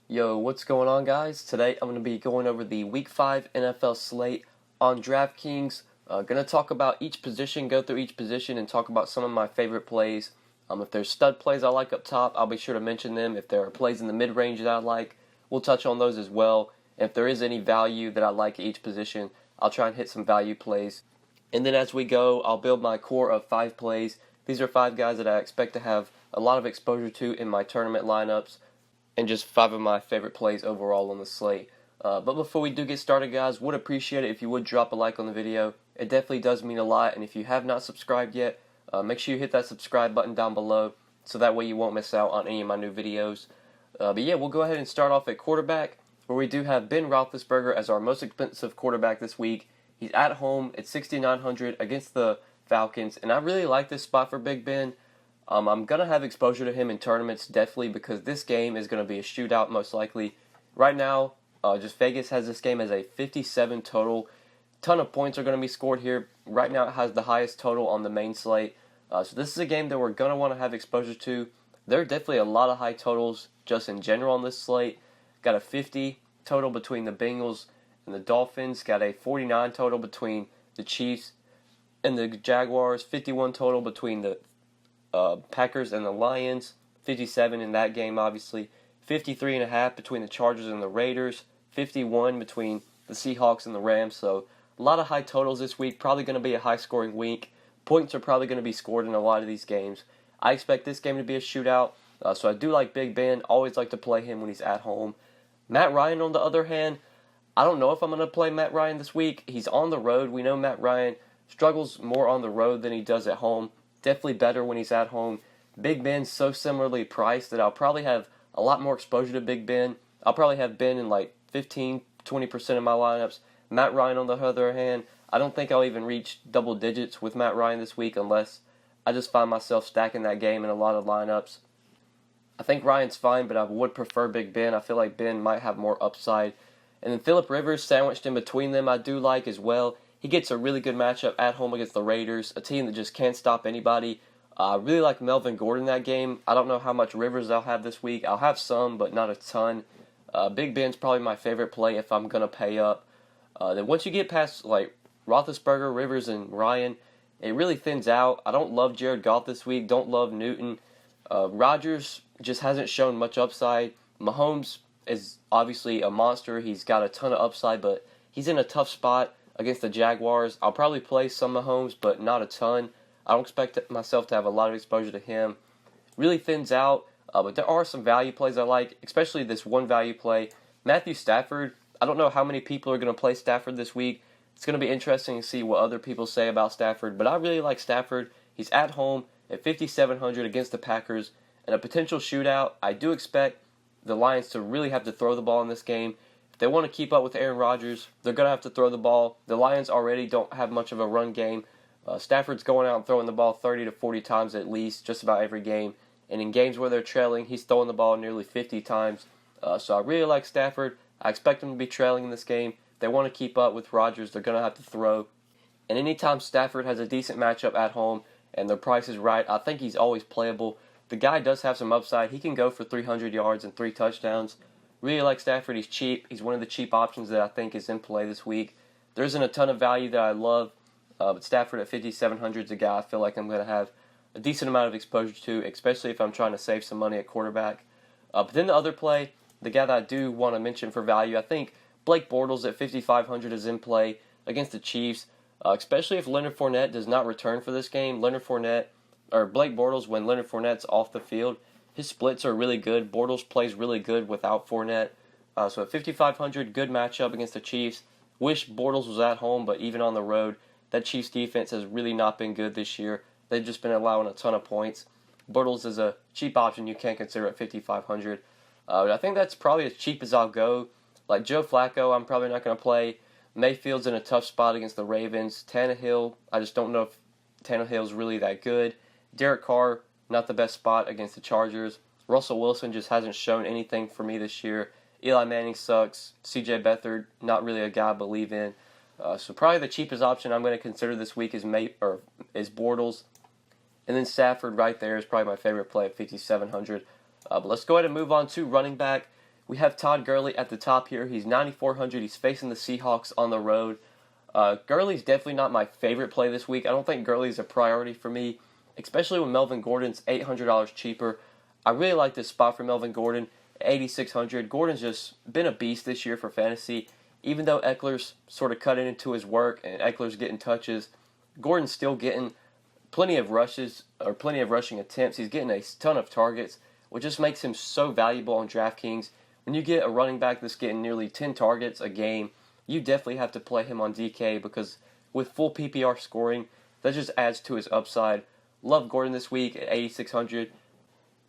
Yo, what's going on, guys? Today I'm going to be going over the Week 5 NFL slate on DraftKings. Going to talk about each position, go through each position, and talk about some of my favorite plays. If there's stud plays I like up top, I'll be sure to mention them. If there are plays in the mid-range that I like, we'll touch on those as well. If there is any value that I like at each position, I'll try and hit some value plays. And then as we go, I'll build my core of 5 plays. These are 5 guys that I expect to have a lot of exposure to in my tournament lineups, and just 5 of my favorite plays overall on the slate. But before we do get started, guys, would appreciate it if you would drop a like on the video. It definitely does mean a lot, and if you have not subscribed yet, make sure you hit that subscribe button down below, so that way you won't miss out on any of my new videos. But yeah, we'll go ahead and start off at quarterback, where we do have Ben Roethlisberger as our most expensive quarterback this week. He's at home at $6,900 against the Falcons, and I really like this spot for Big Ben. I'm going to have exposure to him in tournaments, definitely, because this game is going to be a shootout, most likely. Right now, just Vegas has this game as a 57 total. Ton of points are going to be scored here. Right now, it has the highest total on the main slate. So this is a game that we're going to want to have exposure to. There are definitely a lot of high totals just in general on this slate. Got a 50 total between the Bengals and the Dolphins. Got a 49 total between the Chiefs and the Jaguars. 51 total between the Packers and the Lions, 57 in that game, obviously. 53.5 between the Chargers and the Raiders. 51 between the Seahawks and the Rams. So a lot of high totals this week. Probably going to be a high-scoring week. Points are probably going to be scored in a lot of these games. I expect this game to be a shootout. So I do like Big Ben. Always like to play him when he's at home. Matt Ryan, on the other hand, I don't know if I'm going to play Matt Ryan this week. He's on the road. We know Matt Ryan struggles more on the road than he does at home. Definitely better when he's at home. Big Ben's so similarly priced that I'll probably have a lot more exposure to Big Ben. I'll probably have Ben in like 15-20% of my lineups. Matt Ryan, on the other hand, I don't think I'll even reach double digits with Matt Ryan this week unless I just find myself stacking that game in a lot of lineups. I think Ryan's fine, but I would prefer Big Ben. I feel like Ben might have more upside. And then Phillip Rivers sandwiched in between them I do like as well. He gets a really good matchup at home against the Raiders, a team that just can't stop anybody. I really like Melvin Gordon that game. I don't know how much Rivers I'll have this week. I'll have some, but not a ton. Big Ben's probably my favorite play if I'm going to pay up. Then once you get past like Roethlisberger, Rivers, and Ryan, it really thins out. I don't love Jared Goff this week. Don't love Newton. Rodgers just hasn't shown much upside. Mahomes is obviously a monster. He's got a ton of upside, but he's in a tough spot against the Jaguars. I'll probably play some Mahomes, but not a ton. I don't expect myself to have a lot of exposure to him. Really thins out, but there are some value plays I like, especially this one value play. Matthew Stafford, I don't know how many people are going to play Stafford this week. It's going to be interesting to see what other people say about Stafford, but I really like Stafford. He's at home at 5,700 against the Packers, and a potential shootout. I do expect the Lions to really have to throw the ball in this game. If they want to keep up with Aaron Rodgers, they're going to have to throw the ball. The Lions already don't have much of a run game. Stafford's going out and throwing the ball 30 to 40 times at least, just about every game. And in games where they're trailing, he's throwing the ball nearly 50 times. So I really like Stafford. I expect him to be trailing in this game. If they want to keep up with Rodgers, they're going to have to throw. And anytime Stafford has a decent matchup at home and the price is right, I think he's always playable. The guy does have some upside. He can go for 300 yards and 3 touchdowns. Really like Stafford. He's cheap. He's one of the cheap options that I think is in play this week. There isn't a ton of value that I love, but Stafford at 5,700 is a guy I feel like I'm going to have a decent amount of exposure to, especially if I'm trying to save some money at quarterback. But then the other play, the guy that I do want to mention for value, I think Blake Bortles at 5,500 is in play against the Chiefs, especially if Leonard Fournette does not return for this game. Blake Bortles, when Leonard Fournette's off the field, his splits are really good. Bortles plays really good without Fournette. So at 5,500, good matchup against the Chiefs. Wish Bortles was at home, but even on the road, that Chiefs defense has really not been good this year. They've just been allowing a ton of points. Bortles is a cheap option you can't consider at 5,500. I think that's probably as cheap as I'll go. Like Joe Flacco, I'm probably not going to play. Mayfield's in a tough spot against the Ravens. Tannehill, I just don't know if Tannehill's really that good. Derek Carr, not the best spot against the Chargers. Russell Wilson just hasn't shown anything for me this year. Eli Manning sucks. C.J. Beathard, not really a guy I believe in. So probably the cheapest option I'm going to consider this week is Bortles. And then Stafford right there is probably my favorite play at 5,700. But let's go ahead and move on to running back. We have Todd Gurley at the top here. He's 9,400. He's facing the Seahawks on the road. Gurley's definitely not my favorite play this week. I don't think Gurley's a priority for me, especially when Melvin Gordon's $800 cheaper. I really like this spot for Melvin Gordon at 8,600. Gordon's just been a beast this year for fantasy. Even though Eckler's sort of cutting into his work and Eckler's getting touches, Gordon's still getting plenty of rushes or plenty of rushing attempts. He's getting a ton of targets, which just makes him so valuable on DraftKings. When you get a running back that's getting nearly 10 targets a game, you definitely have to play him on DK because with full PPR scoring, that just adds to his upside. Love Gordon this week at 8,600.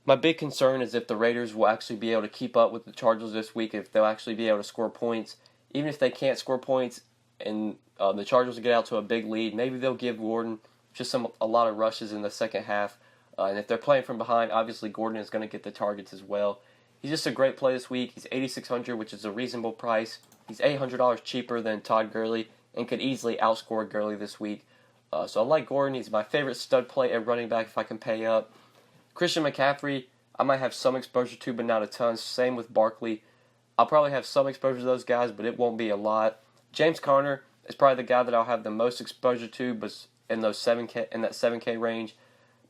My big concern is if the Raiders will actually be able to keep up with the Chargers this week, if they'll actually be able to score points. Even if they can't score points and the Chargers get out to a big lead, maybe they'll give Gordon just a lot of rushes in the second half. And if they're playing from behind, obviously Gordon is going to get the targets as well. He's just a great play this week. He's 8,600, which is a reasonable price. He's $800 cheaper than Todd Gurley and could easily outscore Gurley this week. So I like Gordon. He's my favorite stud play at running back if I can pay up. Christian McCaffrey, I might have some exposure to, but not a ton. Same with Barkley. I'll probably have some exposure to those guys, but it won't be a lot. James Conner is probably the guy that I'll have the most exposure to, but in that 7K range,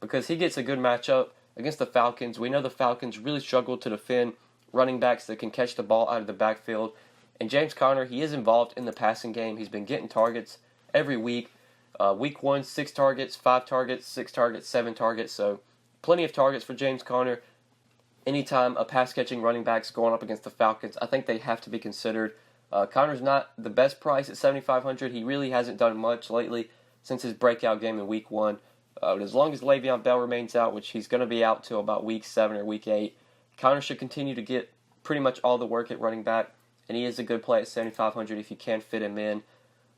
because he gets a good matchup against the Falcons. We know the Falcons really struggle to defend running backs that can catch the ball out of the backfield. And James Conner, he is involved in the passing game. He's been getting targets every week. Week 1, 6 targets, 5 targets, 6 targets, 7 targets. So plenty of targets for James Conner. Anytime a pass-catching running back's going up against the Falcons, I think they have to be considered. Conner's not the best price at 7,500. He really hasn't done much lately since his breakout game in Week 1. But as long as Le'Veon Bell remains out, which he's going to be out till about Week 7 or Week 8, Conner should continue to get pretty much all the work at running back, and he is a good play at 7,500 if you can fit him in.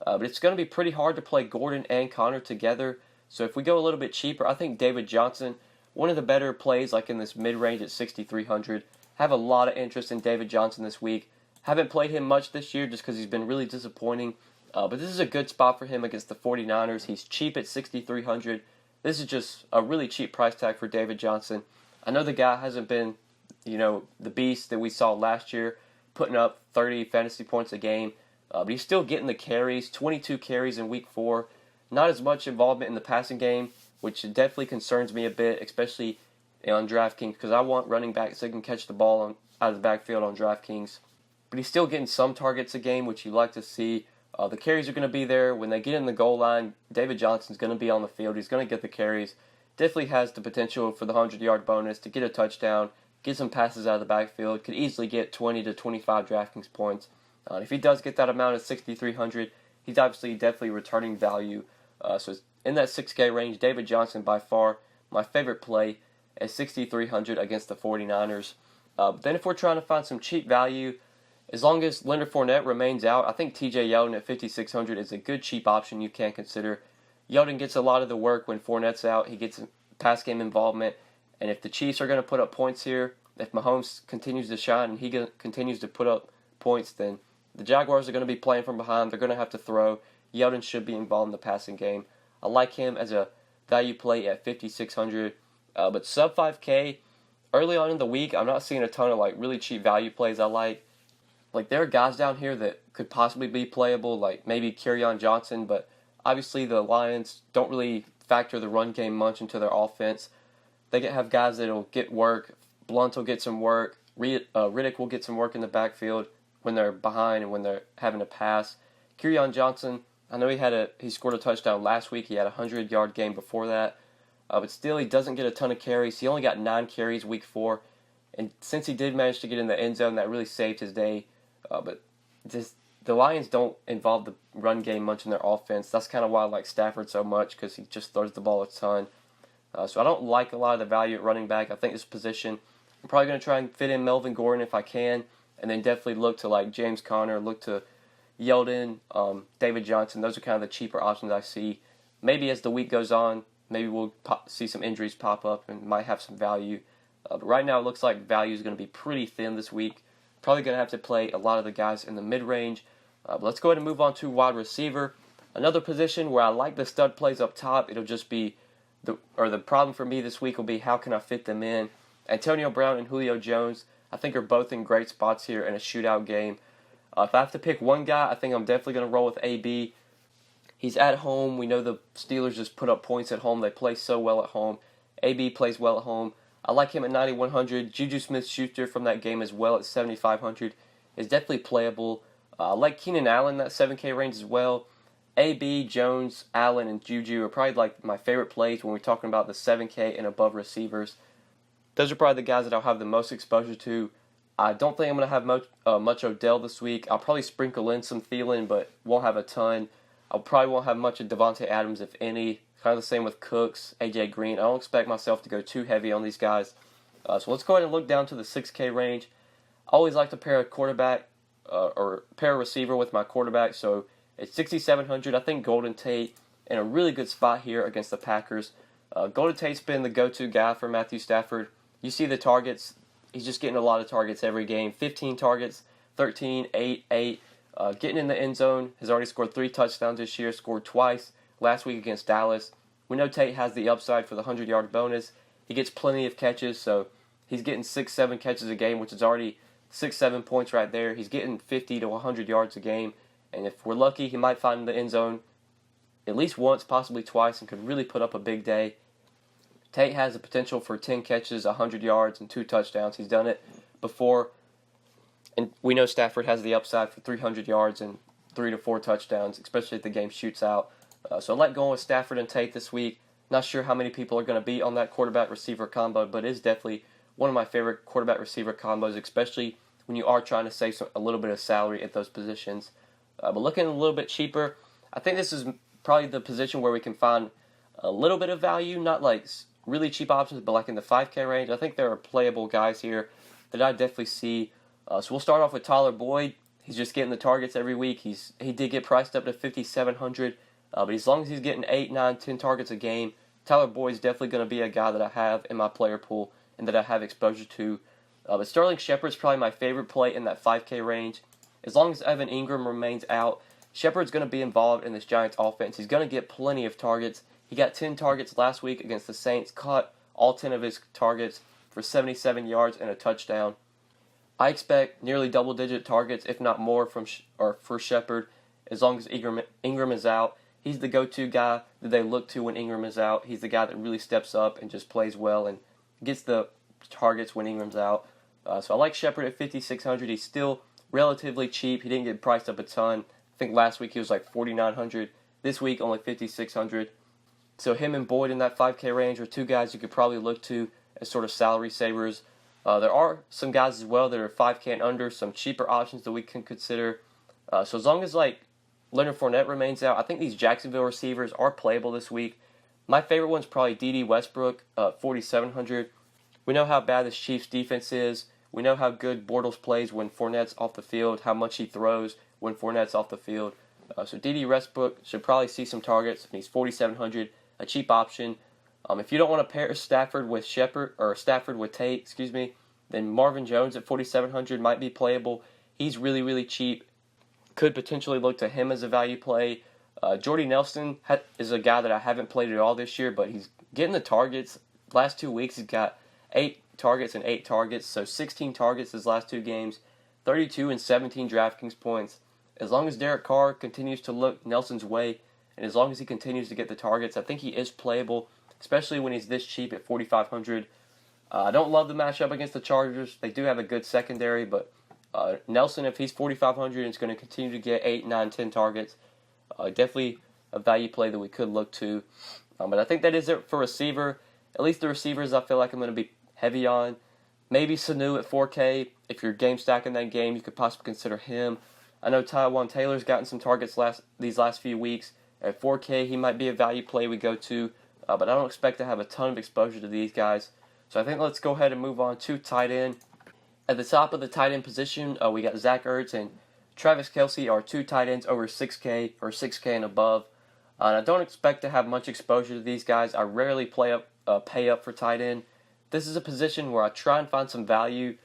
But it's going to be pretty hard to play Gordon and Conner together, so if we go a little bit cheaper, I think David Johnson, one of the better plays like in this mid-range at 6,300. Have a lot of interest in David Johnson this week. Haven't played him much this year just because he's been really disappointing, but this is a good spot for him against the 49ers. He's cheap at 6,300. This is just a really cheap price tag for David Johnson. I know the guy hasn't been, the beast that we saw last year, putting up 30 fantasy points a game, but he's still getting the carries, 22 carries in Week 4. Not as much involvement in the passing game, which definitely concerns me a bit, especially on DraftKings, because I want running backs that can catch the ball out of the backfield on DraftKings. But he's still getting some targets a game, which you like to see. The carries are going to be there. When they get in the goal line, David Johnson's going to be on the field. He's going to get the carries. Definitely has the potential for the 100-yard bonus to get a touchdown, get some passes out of the backfield. Could easily get 20 to 25 DraftKings points. If he does get that amount of 6,300, he's obviously definitely returning value. So in that 6K range, David Johnson by far my favorite play at 6,300 against the 49ers. Then if we're trying to find some cheap value, as long as Leonard Fournette remains out, I think TJ Yeldon at 5,600 is a good cheap option you can consider. Yeldon gets a lot of the work when Fournette's out. He gets pass game involvement. And if the Chiefs are going to put up points here, if Mahomes continues to shine and he continues to put up points, then the Jaguars are going to be playing from behind. They're going to have to throw. Yeldon should be involved in the passing game. I like him as a value play at 5,600. But sub 5K, early on in the week, I'm not seeing a ton of really cheap value plays I like. There are guys down here that could possibly be playable, like maybe Kerryon Johnson, but obviously the Lions don't really factor the run game much into their offense. They have guys that'll get work. Blunt will get some work. Riddick will get some work in the backfield when they're behind and when they're having to pass. Kerryon Johnson, I know he scored a touchdown last week. He had a 100-yard game before that. But still, he doesn't get a ton of carries. He only got 9 carries Week 4. And since he did manage to get in the end zone, that really saved his day. But the Lions don't involve the run game much in their offense. That's kind of why I like Stafford so much, because he just throws the ball a ton. So I don't like a lot of the value at running back. I think this position, I'm probably going to try and fit in Melvin Gordon if I can, and then definitely look to James Conner, look to Yeldon, David Johnson. Those are kind of the cheaper options I see. Maybe as the week goes on, maybe we'll see some injuries pop up and might have some value. But right now it looks like value is going to be pretty thin this week. Probably going to have to play a lot of the guys in the mid-range. But let's go ahead and move on to wide receiver. Another position where I like the stud plays up top. It'll just be, the problem for me this week will be how can I fit them in. Antonio Brown and Julio Jones. I think are both in great spots here in a shootout game. If I have to pick one guy, I think I'm definitely going to roll with AB. He's at home. We know the Steelers just put up points at home. They play so well at home. AB plays well at home. I like him at 9,100. Juju Smith-Schuster from that game as well at 7,500 is definitely playable. I like Keenan Allen that 7K range as well. AB, Jones, Allen, and Juju are probably like my favorite plays when we're talking about the 7K and above receivers. Those are probably the guys that I'll have the most exposure to. I don't think I'm going to have much Odell this week. I'll probably sprinkle in some Thielen, but won't have a ton. I probably won't have much of Devontae Adams, if any. Kind of the same with Cooks, A.J. Green. I don't expect myself to go too heavy on these guys. So let's go ahead and look down to the 6K range. I always like to pair a quarterback or pair a receiver with my quarterback. So at 6,700, I think Golden Tate in a really good spot here against the Packers. Golden Tate's been the go-to guy for Matthew Stafford. You see the targets. He's just getting a lot of targets every game. 15 targets, 13, 8, 8. Getting in the end zone. Has already scored 3 touchdowns this year. Scored twice last week against Dallas. We know Tate has the upside for the 100-yard bonus. He gets plenty of catches, so he's getting 6-7 catches a game, which is already 6-7 points right there. He's getting 50 to 100 yards a game, and if we're lucky, he might find the end zone at least once, possibly twice, and could really put up a big day. Tate has the potential for 10 catches, 100 yards, and 2 touchdowns. He's done it before, and we know Stafford has the upside for 300 yards and 3 to 4 touchdowns, especially if the game shoots out. So I like going with Stafford and Tate this week. Not sure how many people are going to be on that quarterback-receiver combo, but it is definitely one of my favorite quarterback-receiver combos, especially when you are trying to save a little bit of salary at those positions. But looking a little bit cheaper, I think this is probably the position where we can find a little bit of value, not like really cheap options, but like in the 5K range. I think there are playable guys here that I definitely see. So we'll start off with Tyler Boyd. He's just getting the targets every week. He did get priced up to 5,700. But as long as he's getting 8, 9, 10 targets a game, Tyler Boyd's definitely going to be a guy that I have in my player pool and that I have exposure to. But Sterling Shepard's probably my favorite play in that 5K range. As long as Evan Ingram remains out, Shepard's going to be involved in this Giants offense. He's going to get plenty of targets. He got 10 targets last week against the Saints, caught all 10 of his targets for 77 yards and a touchdown. I expect nearly double-digit targets, if not more, for Shepard as long as Ingram is out. He's the go-to guy that they look to when Ingram is out. He's the guy that really steps up and just plays well and gets the targets when Ingram's out. So I like Shepard at 5,600. He's still relatively cheap. He didn't get priced up a ton. I think last week he was like 4,900. This week only 5,600. So him and Boyd in that 5K range are two guys you could probably look to as sort of salary savers. There are some guys as well that are 5K and under, some cheaper options that we can consider. So as long as like Leonard Fournette remains out, I think these Jacksonville receivers are playable this week. My favorite one's probably D.D. Westbrook, 4,700. We know how bad this Chiefs defense is. We know how good Bortles plays when Fournette's off the field, how much he throws when Fournette's off the field. So D.D. Westbrook should probably see some targets, and he's 4,700, a cheap option. If you don't want to pair Stafford with Tate, then Marvin Jones at 4,700 might be playable. He's really, really cheap. Could potentially look to him as a value play. Jordy Nelson is a guy that I haven't played at all this year, but he's getting the targets. Last 2 weeks, he's got 8 targets and 8 targets, so 16 targets his last 2 games, 32 and 17 DraftKings points. As long as Derek Carr continues to look Nelson's way, and as long as he continues to get the targets, I think he is playable, especially when he's this cheap at 4,500. I don't love the matchup against the Chargers. They do have a good secondary, but Nelson, if he's 4,500, is going to continue to get 8, 9, 10 targets. Definitely a value play that we could look to. But I think that is it for receiver. At least the receivers I feel like I'm going to be heavy on. Maybe Sanu at 4K. If you're game stacking that game, you could possibly consider him. I know Tyrod Taylor's gotten some targets these last few weeks. At 4K, he might be a value play we go to. But I don't expect to have a ton of exposure to these guys. So I think let's go ahead and move on to tight end. At the top of the tight end position, we got Zach Ertz and Travis Kelce are 2 tight ends over 6K or 6K and above. And I don't expect to have much exposure to these guys. I rarely pay up for tight end. This is a position where I try and find some value.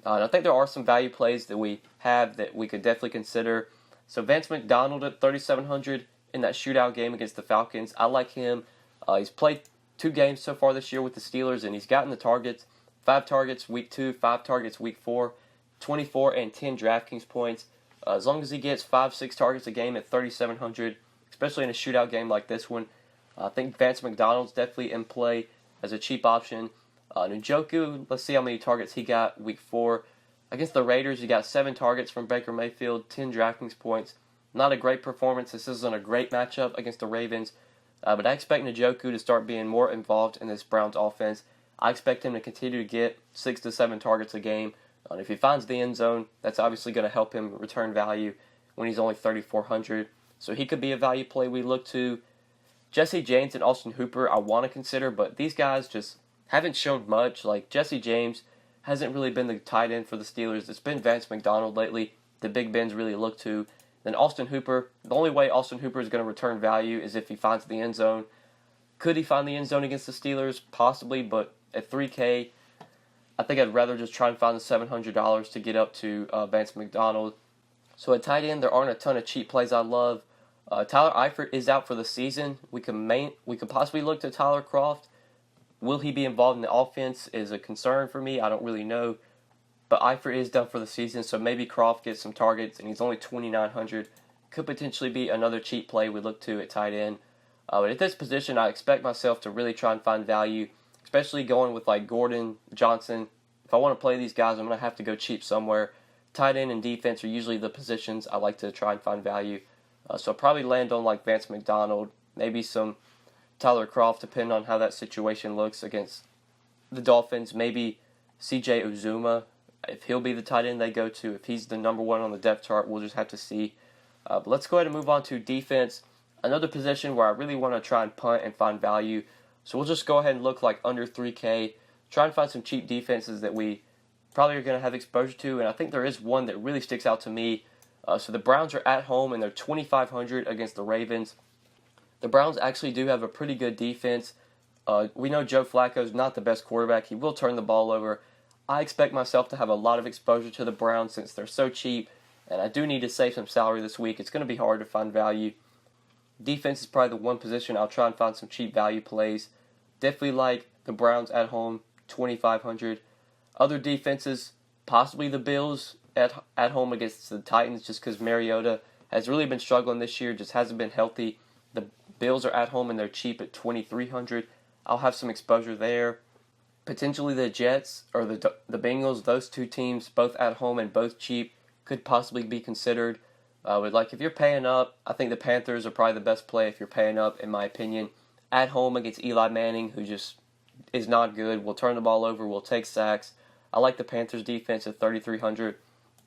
And I think there are some value plays that we have that we could definitely consider. So Vance McDonald at 3,700 in that shootout game against the Falcons. I like him. He's played 2 games so far this year with the Steelers, and he's gotten the targets. 5 targets week 2, 5 targets week 4, 24 and 10 DraftKings points. As long as he gets 5-6 targets a game at 3,700, especially in a shootout game like this one, I think Vance McDonald's definitely in play as a cheap option. Njoku, let's see how many targets he got week 4. Against the Raiders, he got 7 targets from Baker Mayfield, 10 DraftKings points. Not a great performance. This isn't a great matchup against the Ravens. But I expect Njoku to start being more involved in this Browns offense. I expect him to continue to get 6 to 7 targets a game. And if he finds the end zone, that's obviously going to help him return value when he's only 3,400. So he could be a value play we look to. Jesse James and Austin Hooper I want to consider, but these guys just haven't shown much. Like Jesse James hasn't really been the tight end for the Steelers. It's been Vance McDonald lately. The Big Ben's really look to. Then Austin Hooper, the only way Austin Hooper is going to return value is if he finds the end zone. Could he find the end zone against the Steelers? Possibly, but at $3K, I think I'd rather just try and find the $700 to get up to Vance McDonald. So at tight end, there aren't a ton of cheap plays I love. Tyler Eifert is out for the season. We could possibly look to Tyler Kroft. Will he be involved in the offense is a concern for me. I don't really know. But Eifert is done for the season, so maybe Kroft gets some targets, and he's only 2,900. Could potentially be another cheap play we look to at tight end. But at this position, I expect myself to really try and find value, especially going with like Gordon, Johnson. If I want to play these guys, I'm going to have to go cheap somewhere. Tight end and defense are usually the positions I like to try and find value. So I'll probably land on like Vance McDonald, maybe some Tyler Kroft, depending on how that situation looks against the Dolphins. Maybe CJ Uzuma, if he'll be the tight end they go to. If he's the number 1 on the depth chart, we'll just have to see. But let's go ahead and move on to defense. Another position where I really want to try and punt and find value. So we'll just go ahead and look like under 3K. Try and find some cheap defenses that we probably are going to have exposure to. And I think there is one that really sticks out to me. So the Browns are at home and they're 2,500 against the Ravens. The Browns actually do have a pretty good defense. We know Joe Flacco is not the best quarterback. He will turn the ball over. I expect myself to have a lot of exposure to the Browns since they're so cheap, and I do need to save some salary this week. It's going to be hard to find value. Defense is probably the one position I'll try and find some cheap value plays. Definitely like the Browns at home, 2,500. Other defenses, possibly the Bills at home against the Titans, just because Mariota has really been struggling this year, just hasn't been healthy. The Bills are at home and they're cheap at 2,300. I'll have some exposure there. Potentially the Jets or the Bengals, those two teams, both at home and both cheap, could possibly be considered. Like if you're paying up, I think the Panthers are probably the best play if you're paying up, in my opinion. At home against Eli Manning, who just is not good, will turn the ball over, will take sacks. I like the Panthers defense at 3,300,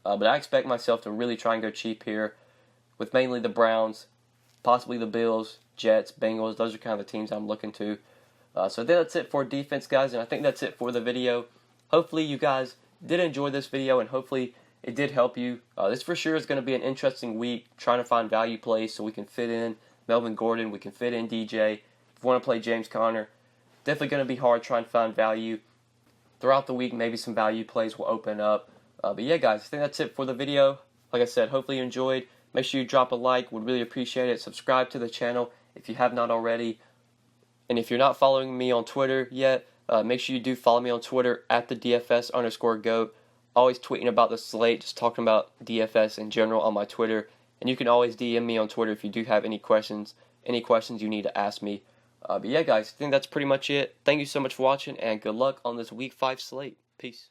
but I expect myself to really try and go cheap here with mainly the Browns, possibly the Bills, Jets, Bengals. Those are kind of the teams I'm looking to. So that's it for defense, guys, and I think that's it for the video. Hopefully you guys did enjoy this video, and hopefully it did help you. This for sure is going to be an interesting week, trying to find value plays so we can fit in Melvin Gordon, we can fit in DJ. If we want to play James Conner, definitely going to be hard trying to find value. Throughout the week, maybe some value plays will open up. But yeah, guys, I think that's it for the video. Like I said, hopefully you enjoyed. Make sure you drop a like. Would really appreciate it. Subscribe to the channel if you have not already. And if you're not following me on Twitter yet, make sure you do follow me on Twitter at the DFS_GOAT. Always tweeting about the slate, just talking about DFS in general on my Twitter. And you can always DM me on Twitter if you do have any questions you need to ask me. But yeah, guys, I think that's pretty much it. Thank you so much for watching, and good luck on this Week 5 slate. Peace.